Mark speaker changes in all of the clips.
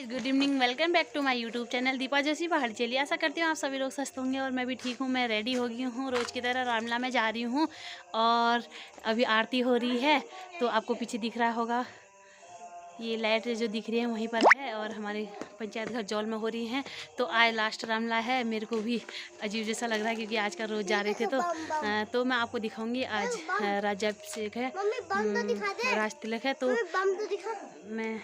Speaker 1: Good evening, welcome back to my YouTube channel Deepa Joshi Pahadi. चलिए, आशा करती हूँ आप सभी लोग स्वस्थ होंगे और मैं भी ठीक हूँ। मैं रेडी हो गई हूँ, रोज़ की तरह रामला में जा रही हूँ और अभी आरती हो रही है। तो आपको पीछे दिख रहा होगा, ये लाइट जो दिख रही है वहीं पर है और हमारे पंचायत घर जौल में हो रही हैं। तो आज लास्ट रामला है। मेरे को भी अजीब जैसा लग रहा है क्योंकि आज का रोज़ जा रहे थे। तो मैं आपको दिखाऊंगी आज राज्याभिषेक है, राज तिलक है। तो मैं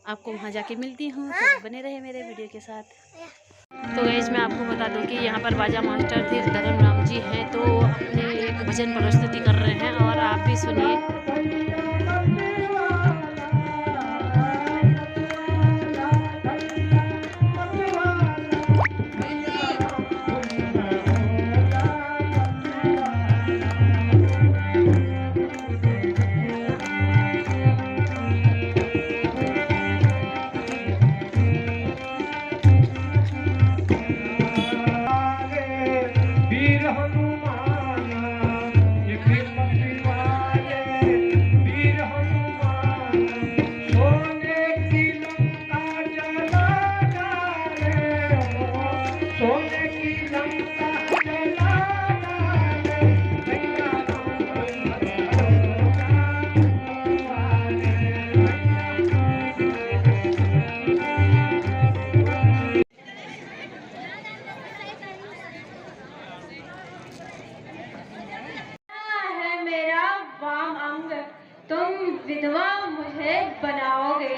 Speaker 1: आपको वहाँ जाके मिलती हूँ, तो बने रहे मेरे वीडियो के साथ। तो गाइस, मैं आपको बता दूं कि यहाँ पर बाजा मास्टर धीर धर्मराम जी हैं, तो अपने एक भजन प्रस्तुति कर रहे हैं और आप भी सुनिए।
Speaker 2: तुम विधवा मुझे बनाओगे,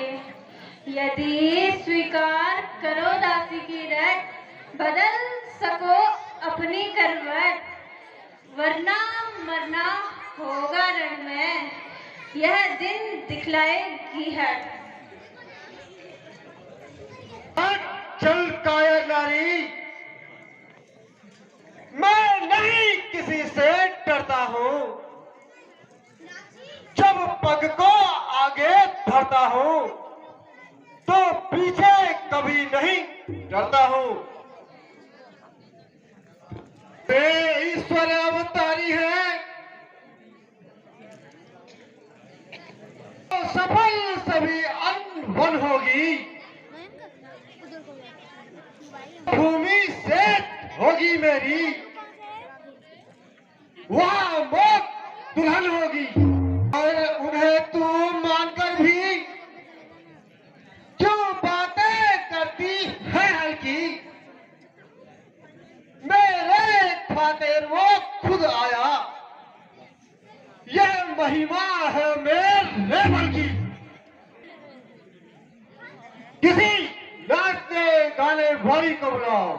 Speaker 2: यदि स्वीकार करो दासी की रट, बदल सको अपनी करवट, वरना मरना होगा रण में, यह दिन दिखलाएगी हट।
Speaker 3: चल कायर नारी, मैं नहीं किसी से डरता हूँ। जब पग को आगे बढ़ता हूँ तो पीछे कभी नहीं डरता हूँ। ईश्वर अवतारी है, तो सफल सभी अनबन होगी। भूमि से होगी मेरी, वहाँ मौत दुल्हन होगी। और उन्हें तू मानकर भी क्यों बातें करती है हल्की, मेरे खातिर वो खुद आया, यह महिमा है मेरे बल की। किसी नाचते गाने वाली को बुलाओ।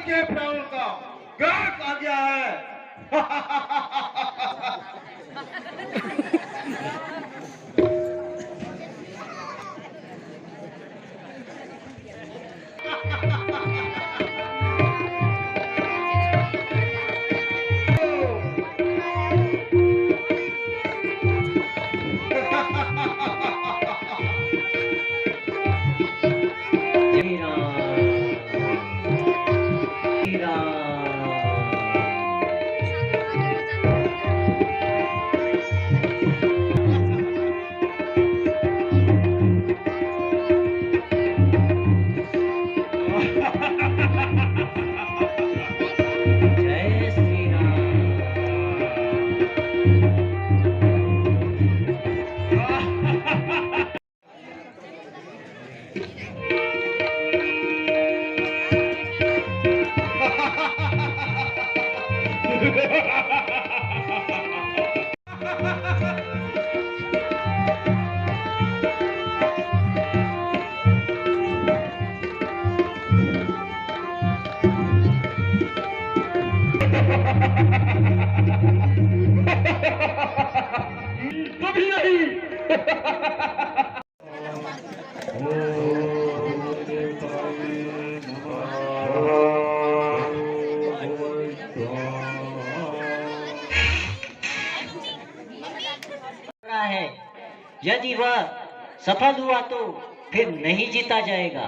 Speaker 3: के फ्राउन का ग्राहक आ गया है। कभी नहीं।
Speaker 4: है यदि वह सफल हुआ तो फिर नहीं जीता जाएगा।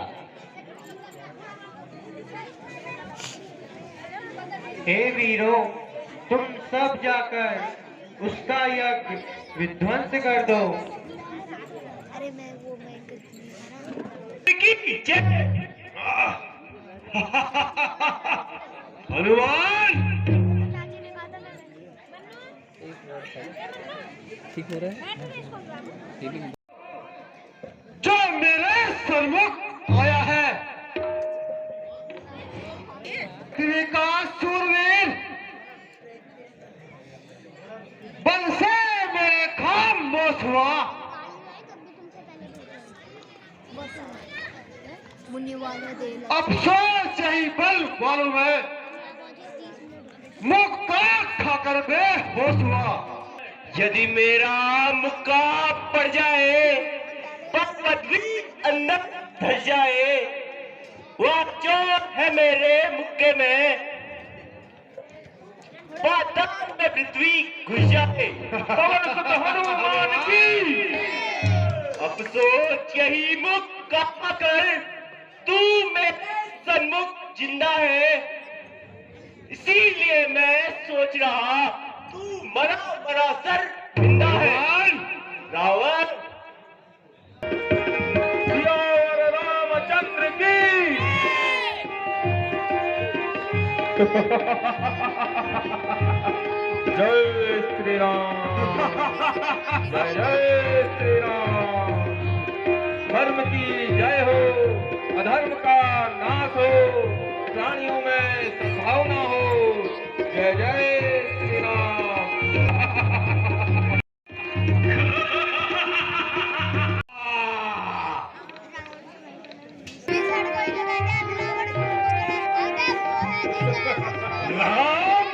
Speaker 3: हे वीरों, तुम सब जाकर उसका यज्ञ विध्वंस कर दो।
Speaker 5: अरे मैं
Speaker 3: हनुमान,
Speaker 6: ठीक हो रहा है।
Speaker 3: जो मेरे सन्मुख आया है, सूरवीर, बल से मेरे खामोश हुआ। अफसोस यही बल वालों में मुक्का खाकर बेहोश हुआ। यदि मेरा मुक्का पड़ जाए, पदवी अंदर धस जाए, वह चोट है मेरे मुक्के में, पाताल में पृथ्वी घुस जाए। पवन सुत हनुमान की अफसोस यही मुक्का कर तू मेरे सन्मुख जिंदा है, इसीलिए मैं सोच रहा तू मरा मरा सर जिंदा है। रावण, रामचंद्र की जय श्री राम, जय जय श्री राम। धर्म की जय हो, अधर्म का नाश हो, प्राणियों में सद्भावना हो। जय जय श्री राम। राम,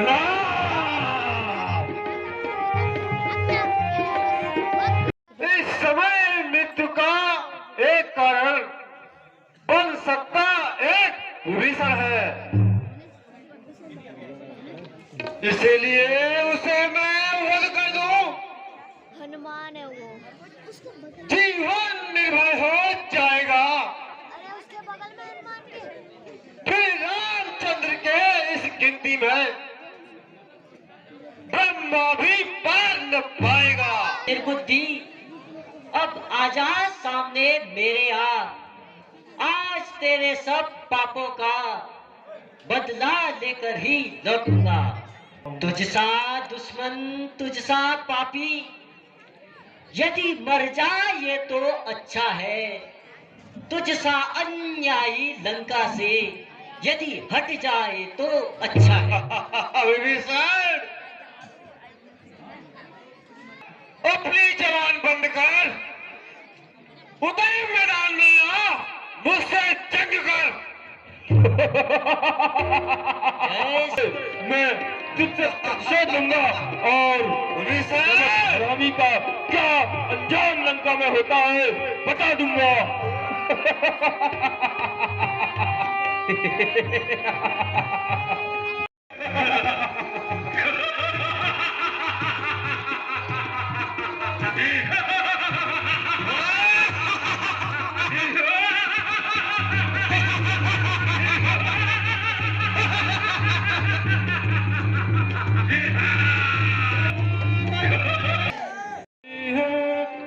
Speaker 3: राम, इस समय मृत्यु का एक कारण बन सकता एक विभीषण है, इसीलिए उसे मैं वध कर दूं।
Speaker 5: हनुमान है वो।
Speaker 3: जीवन निर्भय हो जाएगा।
Speaker 5: अरे उसके बगल में हनुमान के।
Speaker 3: फिर रामचंद्र के इस गिनती में ब्रह्मा भी पार न पाएगा।
Speaker 4: निर्बुद्धि, अब आजा सामने मेरे आ, आज तेरे सब पापों का बदला लेकर ही लौटूंगा। तुझसा दुश्मन, तुझसा पापी, यदि मर जाए तो अच्छा है। तुझसा अन्यायी लंका से यदि हट जाए तो अच्छा है।
Speaker 3: विभीषण, अपनी जवान बंद कर उदय मैदान में आ, मुझसे जंग कर। मैं तुझसे प्रतिशोध लूंगा और हरामी का क्या अंजाम लंका में होता है बता दूंगा।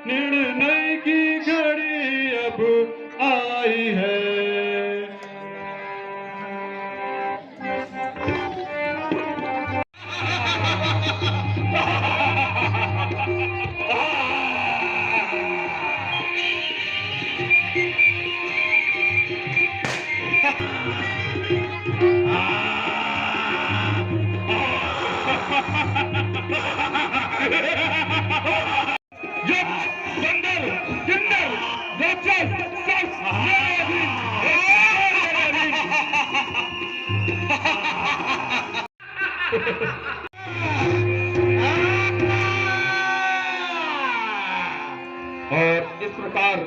Speaker 3: निर्णय की घड़ी अब आई है। और इस प्रकार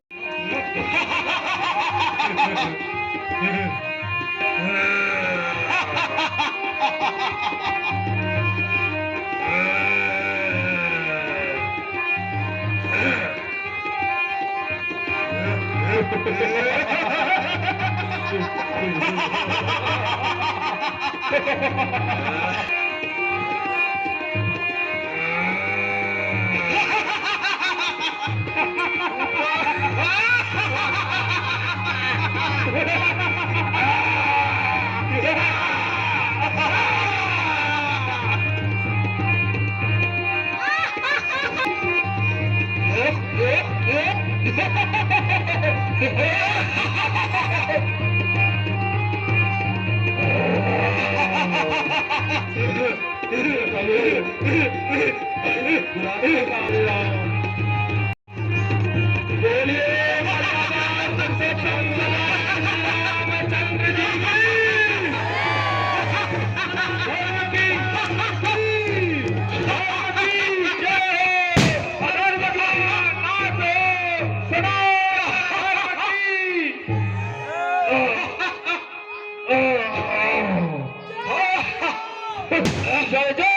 Speaker 3: जय जय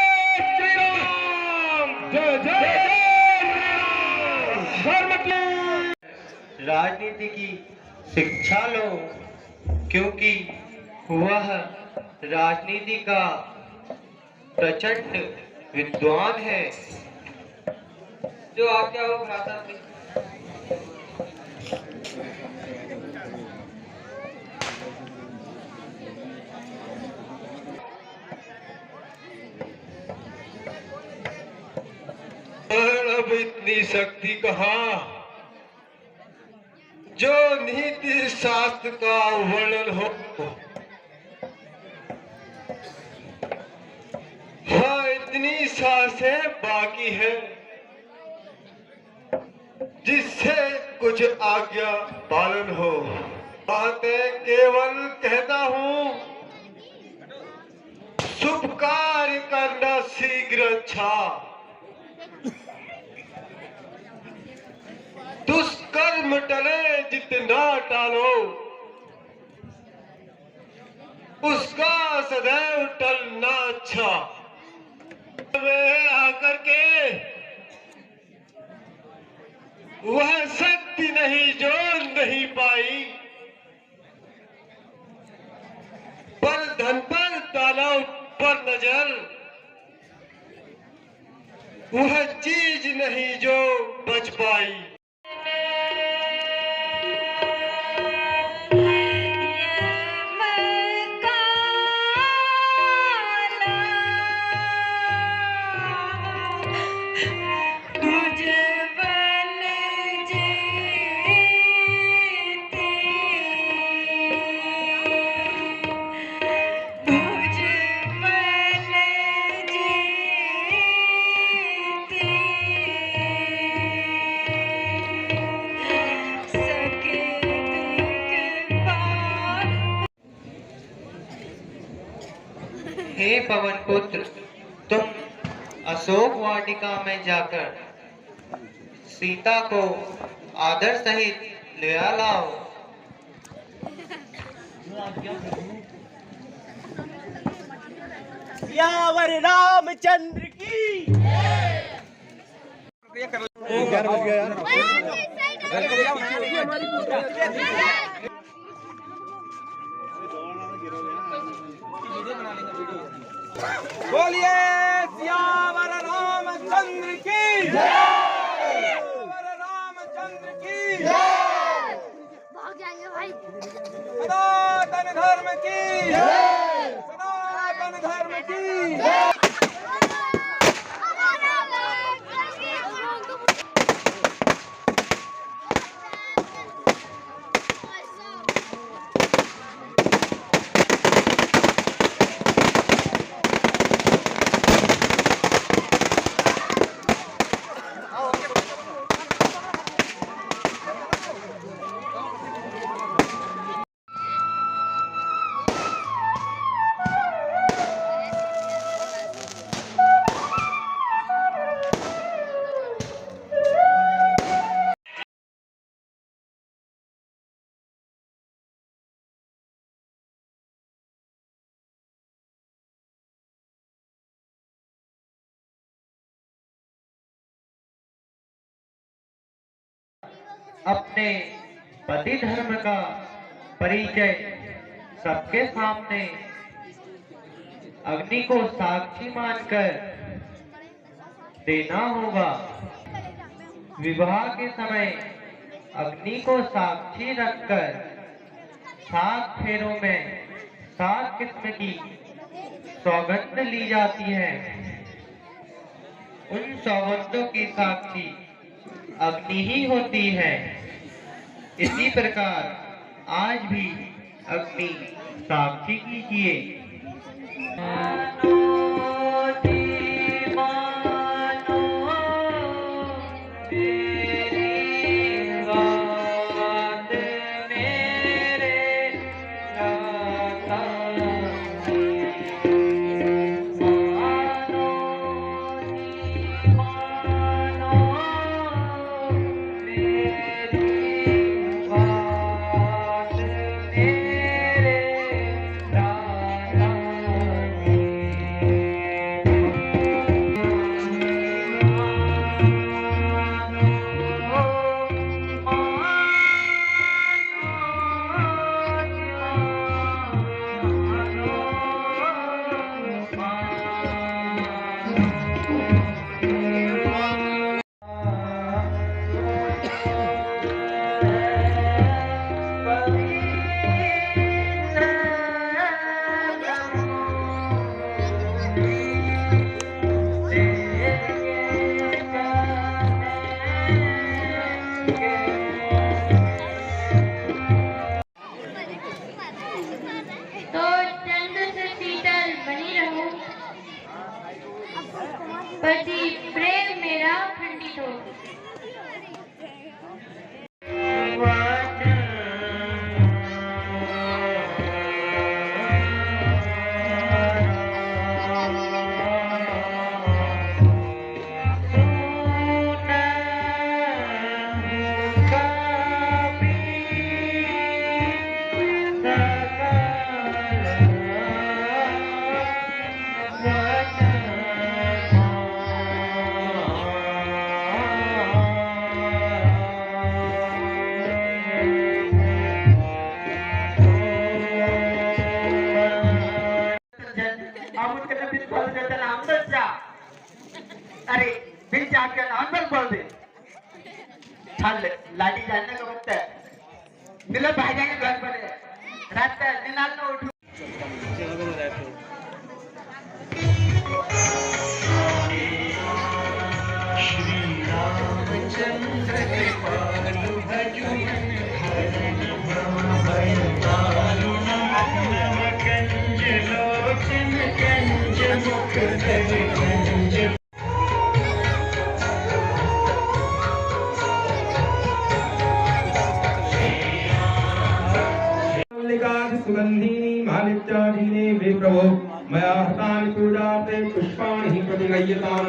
Speaker 3: श्री राम, जय जय धर्म की।
Speaker 7: राजनीति की शिक्षा लो, क्योंकि वह राजनीति का प्रचंड विद्वान है। जो आज्ञा हो भ्राता।
Speaker 3: अब इतनी शक्ति कहाँ, जो नीति शास्त्र का वर्णन हो। हाँ, इतनी सांसें बाकी है जिससे कुछ आज्ञा पालन हो। बातें केवल कहता हूँ, शुभ कार्य करना शीघ्र अच्छा। दुष्कर्म टले जितना टालो, उसका सदैव टलना अच्छा। वे आकर के वह शक्ति नहीं जो नहीं पाई, पर धन पर दानव पर नजर, वह चीज नहीं जो बच पाई।
Speaker 7: हे पवन पुत्र, तुम अशोक वाटिका में जाकर सीता को आदर सहित ले लाओ।
Speaker 8: सियावर रामचंद्र की। बोलिए सियावर रामचंद्र की। सियावर रामचंद्र की।
Speaker 5: भाग जाएंगे भाई।
Speaker 8: सनातन धर्म की। सनातन धर्म की।
Speaker 7: अपने पति धर्म का परिचय सबके सामने अग्नि को साक्षी मानकर देना होगा। विवाह के समय अग्नि को साक्षी रखकर 7 फेरों में 7 किस्म की सौगंध ली जाती है। उन सौगंधों की साक्षी अग्नि ही होती है। इसी प्रकार आज भी अग्नि साक्षी कीजिए।
Speaker 2: तो चंद से शीतल बनी रहूं, पति प्रेम मेरा खंडित हो।
Speaker 8: अरे बिन चाट का नाम पर बोल दे। छाल लाठी जानने का वक्त है। मिलो भाई जाएंगे घर पर रात निनाल में उठू।
Speaker 3: श्री रामचंद्र के पालु भजु कंज लोचन कंज मुख धर कंज
Speaker 9: सुगंधिनी मालित्याधीने विप्रभो मया हतानि पूजार्थे पुष्पाणि हि प्रतिगृह्यताम्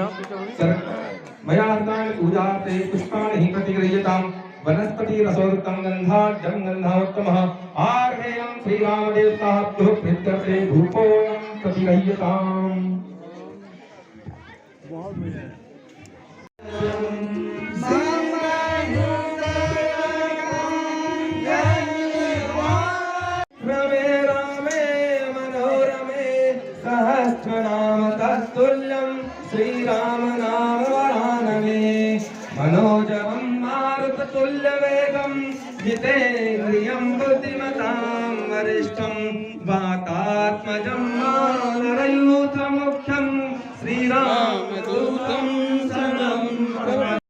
Speaker 9: मया हतानि पूजार्थे पुष्पाणि हि प्रतिगृह्यताम् वनस्पतिरसोक्तं गन्धाढ्यं गन्धोत्तमः आर्हेयं श्रीरामदेवताभ्यो प्रीत्यर्थे धूपोऽयं प्रतिगृह्यताम् रमे रामे मनोरमे सहस्रनाम तत्तुल्यं श्रीराम नाम वरानने मनोजवं मारुततुल्यवेगं जितेन्द्रियं बुद्धिमतां वरिष्ठं वातात्मजं मानरयूथमुख्यं श्रीरामदूतं